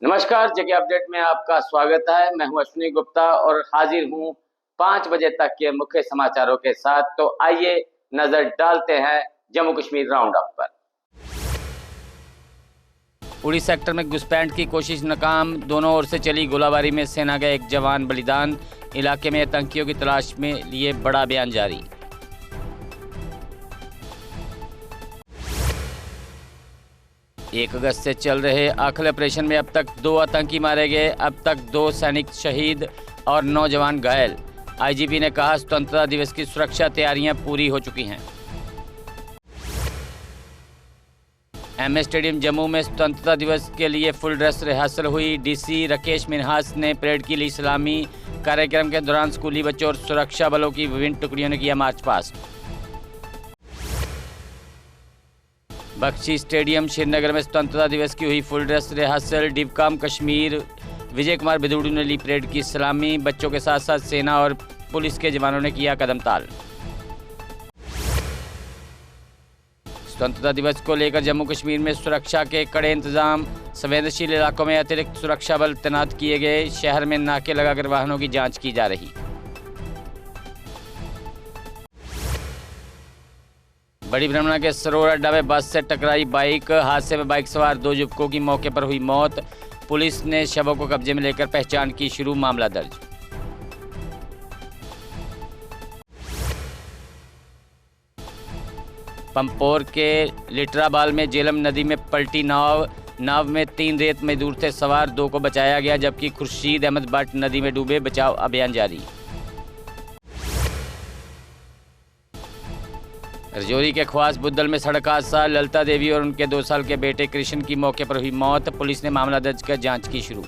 नमस्कार, जगह अपडेट में आपका स्वागत है। मैं हूं अश्विनी गुप्ता और हाजिर हूं 5 बजे तक के मुख्य समाचारों के साथ। तो आइए नजर डालते हैं जम्मू कश्मीर राउंड अप पर। उड़ी सेक्टर में घुसपैठ की कोशिश नाकाम, दोनों ओर से चली गोलाबारी में सेना का एक जवान बलिदान। इलाके में आतंकियों की तलाश में लिए बड़ा अभियान जारी। एक अगस्त से चल रहे आखिल ऑपरेशन में अब तक 2 आतंकी मारे गए, अब तक 2 सैनिक शहीद और 9 जवान घायल। आईजीपी ने कहा स्वतंत्रता दिवस की सुरक्षा तैयारियां पूरी हो चुकी हैं। एमए स्टेडियम जम्मू में स्वतंत्रता दिवस के लिए फुल ड्रेस रिहर्सल हुई। डीसी राकेश मिन्हास ने परेड की ली सलामी। कार्यक्रम के दौरान स्कूली बच्चों और सुरक्षा बलों की विभिन्न टुकड़ियों ने किया march past. Bakshi stadium Srinagar में स्वतंत्रता दिवस की हुई full dress rehearsal. Divcom Kashmir Vijay Kumar Bidhuri ने ली परेड की सलामी। बच्चों के साथ साथ सेना और पुलिस के जवानों ने किया कदम ताल। स्वतंत्रता दिवस को लेकर जम्मू कश्मीर में सुरक्षा के कड़े इंतजाम। संवेदनशील इलाकों में अतिरिक्त सुरक्षा बल तैनात किए गए। शहर में नाके लगाकर वाहनों की जांच की जा रही। बड़ी ब्रह्मणा के सरोवर अड्डा में बस से टकराई बाइक। हादसे में बाइक सवार 2 युवकों की मौके पर हुई मौत। पुलिस ने शवों को कब्जे में लेकर पहचान की शुरू, मामला दर्ज। पंपोर के लिटराबाल में जेलम नदी में पलटी नाव में 3 रेत मजदूर थे सवार, 2 को बचाया गया, जबकि खुर्शीद अहमद भट्ट नदी में डूबे। बचाव अभियान जारी। रजौरी के ख्वास बुद्धल में सड़क हादसा। ललिता देवी और उनके 2 साल के बेटे कृष्ण की मौके पर हुई मौत। पुलिस ने मामला दर्ज कर जांच की शुरू।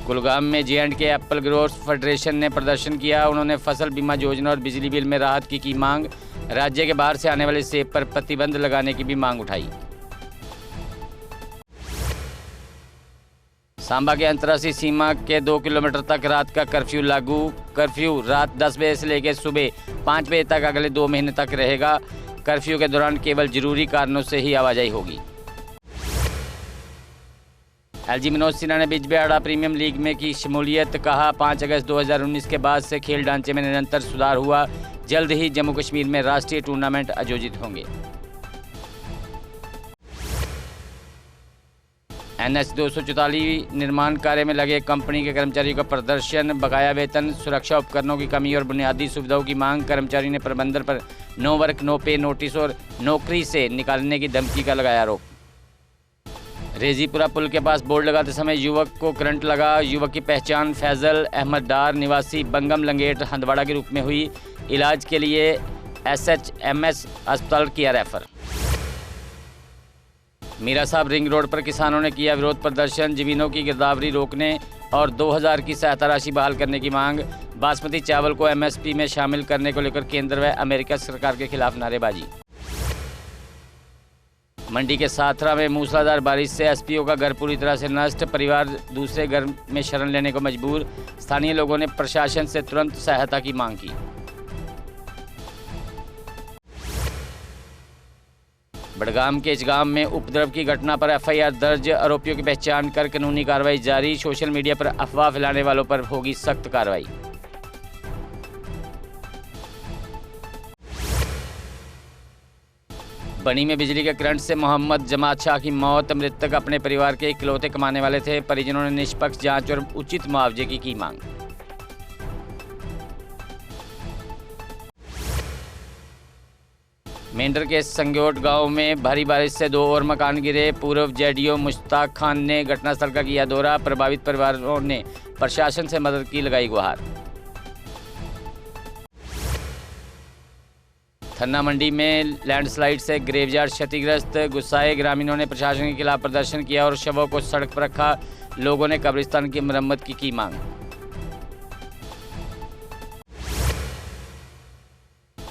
कुलगाम में J&K एप्पल ग्रोवर्स फेडरेशन ने प्रदर्शन किया। उन्होंने फसल बीमा योजना और बिजली बिल में राहत की मांग। राज्य के बाहर से आने वाले सेब पर प्रतिबंध लगाने की भी मांग उठाई। सांबा के अंतर्राष्ट्रीय सीमा के 2 किलोमीटर तक रात का कर्फ्यू लागू। कर्फ्यू रात 10 बजे से लेकर सुबह 5 बजे तक अगले 2 महीने तक रहेगा। कर्फ्यू के दौरान केवल जरूरी कारणों से ही आवाजाही होगी। एलजी मनोज सिन्हा ने बिजबिहाड़ा प्रीमियम लीग में की शमूलियत। कहा 5 अगस्त 2019 के बाद से खेल ढांचे में निरंतर सुधार हुआ। जल्द ही जम्मू कश्मीर में राष्ट्रीय टूर्नामेंट आयोजित होंगे। NH 244 निर्माण कार्य में लगे कंपनी के कर्मचारियों का प्रदर्शन। बकाया वेतन, सुरक्षा उपकरणों की कमी और बुनियादी सुविधाओं की मांग। कर्मचारी ने प्रबंधन पर नो वर्क नो पे नोटिस और नौकरी से निकालने की धमकी का लगाया आरोप। रेजीपुरा पुल के पास बोर्ड लगाते समय युवक को करंट लगा। युवक की पहचान फैजल अहमद डार निवासी बंगम लंगेट हंदवाड़ा के रूप में हुई। इलाज के लिए SHMS अस्पताल किया रेफर। मीरा साहब रिंग रोड पर किसानों ने किया विरोध प्रदर्शन। जमीनों की गिरदावरी रोकने और 2000 की सहायता राशि बहाल करने की मांग। बासमती चावल को MSP में शामिल करने को लेकर केंद्र व अमेरिका सरकार के खिलाफ नारेबाजी। मंडी के साथरा में मूसलाधार बारिश से SPO का घर पूरी तरह से नष्ट। परिवार दूसरे घर में शरण लेने को मजबूर। स्थानीय लोगों ने प्रशासन से तुरंत सहायता की मांग की। बड़गाम के इचगाम में उपद्रव की घटना पर FIR दर्ज। आरोपियों की पहचान कर कानूनी कार्रवाई जारी। सोशल मीडिया पर अफवाह फैलाने वालों पर होगी सख्त कार्रवाई। बनी में बिजली के करंट से मोहम्मद जमात शाह की मौत। मृतक अपने परिवार के इकलौते कमाने वाले थे। परिजनों ने निष्पक्ष जांच और उचित मुआवजे की मांग। मेंढर के संगोट गांव में भारी बारिश से 2 और मकान गिरे। पूर्व JDO मुश्ताक खान ने घटनास्थल का किया दौरा। प्रभावित परिवारों ने प्रशासन से मदद की लगाई गुहार। थन्ना मंडी में लैंडस्लाइड से ग्रेवयार्ड क्षतिग्रस्त। गुस्साए ग्रामीणों ने प्रशासन के खिलाफ प्रदर्शन किया और शवों को सड़क पर रखा। लोगों ने कब्रिस्तान की मरम्मत की मांग।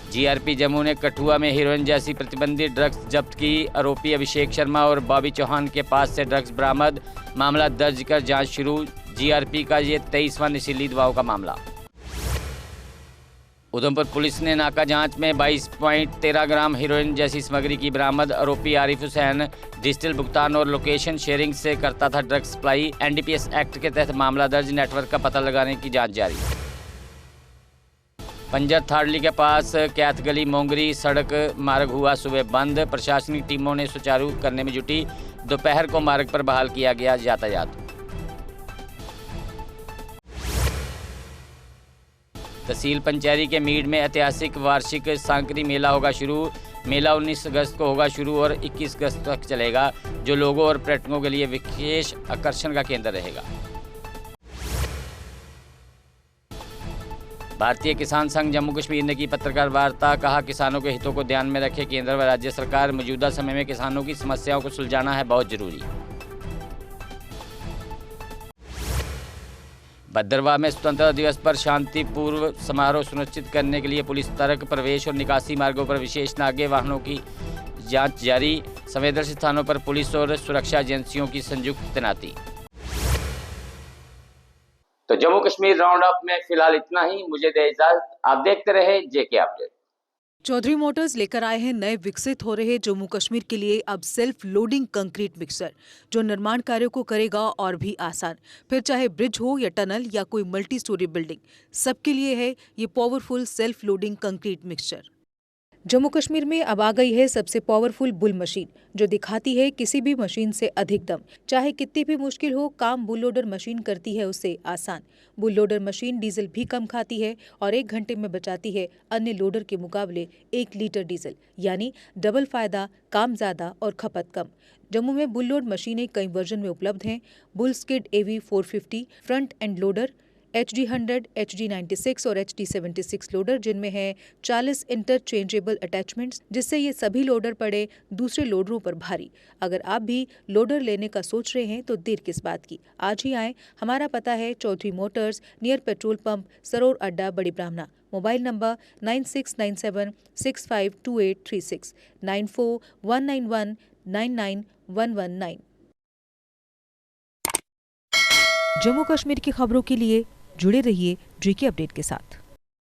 GRP जम्मू ने कठुआ में हीरोइन जैसी प्रतिबंधित ड्रग्स जब्त की। आरोपी अभिषेक शर्मा और बॉबी चौहान के पास से ड्रग्स बरामद। मामला दर्ज कर जांच शुरू। GRP का ये 23वां नशीली दवाओं का मामला। उधमपुर पुलिस ने नाका जांच में 22.13 ग्राम हेरोइन जैसी सामग्री की बरामद। आरोपी आरिफ हुसैन डिजिटल भुगतान और लोकेशन शेयरिंग से करता था ड्रग सप्लाई। एनडीपीएस एक्ट के तहत मामला दर्ज, नेटवर्क का पता लगाने की जांच जारी। पंजर थाड़ली के पास कैथ गली मोंगरी सड़क मार्ग हुआ सुबह बंद। प्रशासनिक टीमों ने सुचारू करने में जुटी। दोपहर को मार्ग पर बहाल किया गया यातायात। तहसील पंचैरी के मीड में ऐतिहासिक वार्षिक सांकरी मेला होगा शुरू। मेला 19 अगस्त को होगा शुरू और 21 अगस्त तक चलेगा, जो लोगों और पर्यटकों के लिए विशेष आकर्षण का केंद्र रहेगा। भारतीय किसान संघ जम्मू कश्मीर ने की पत्रकार वार्ता। कहा, किसानों के हितों को ध्यान में रखे केंद्र व राज्य सरकार। मौजूदा समय में किसानों की समस्याओं को सुलझाना है बहुत जरूरी। भद्रवाह में स्वतंत्रता दिवस पर शांतिपूर्व समारोह सुनिश्चित करने के लिए पुलिस तर्क। प्रवेश और निकासी मार्गों पर विशेष नाके, वाहनों की जांच जारी। संवेदनशील स्थानों पर पुलिस और सुरक्षा एजेंसियों की संयुक्त तैनाती। तो जम्मू कश्मीर राउंड अप में फिलहाल इतना ही। मुझे दे इजाजत, आप देखते रहे जेके अपडेट। चौधरी मोटर्स लेकर आए हैं नए विकसित हो रहे जम्मू कश्मीर के लिए अब सेल्फ लोडिंग कंक्रीट मिक्सर, जो निर्माण कार्यों को करेगा और भी आसान। फिर चाहे ब्रिज हो या टनल या कोई मल्टी स्टोरी बिल्डिंग, सबके लिए है ये powerful self loading concrete mixture. Jammu Kashmir में अब आ गई है सबसे पावरफुल बुल मशीन, जो दिखाती है किसी भी मशीन से अधिक दम। चाहे कितनी भी मुश्किल हो, काम बुल लोडर मशीन करती है उससे आसान। बुल लोडर मशीन डीजल भी कम खाती है और 1 घंटे में बचाती है अन्य लोडर के मुकाबले 1 लीटर डीजल, यानी डबल फायदा, काम ज्यादा और खपत कम। जम्मू में बुल लोड मशीनें कई वर्जन में उपलब्ध हैं। Bull skid AV 450 front end loader, HD 100, HD 96 और HD 76 लोडर, जिनमें है 40 इंटरचेंजेबल अटैचमेंट्स, जिससे ये सभी लोडर पड़े दूसरे लोडरों पर भारी। अगर आप भी लोडर लेने का सोच रहे हैं तो देर किस बात की, आज ही आएं। हमारा पता है Chaudhary motors, near petrol pump, Saror Adda, Bari ब्राह्मणा। Mobile number 9697652836, 9419199119। जम्मू कश्मीर की खबरों के लिए जुड़े रहिए जेके अपडेट के साथ।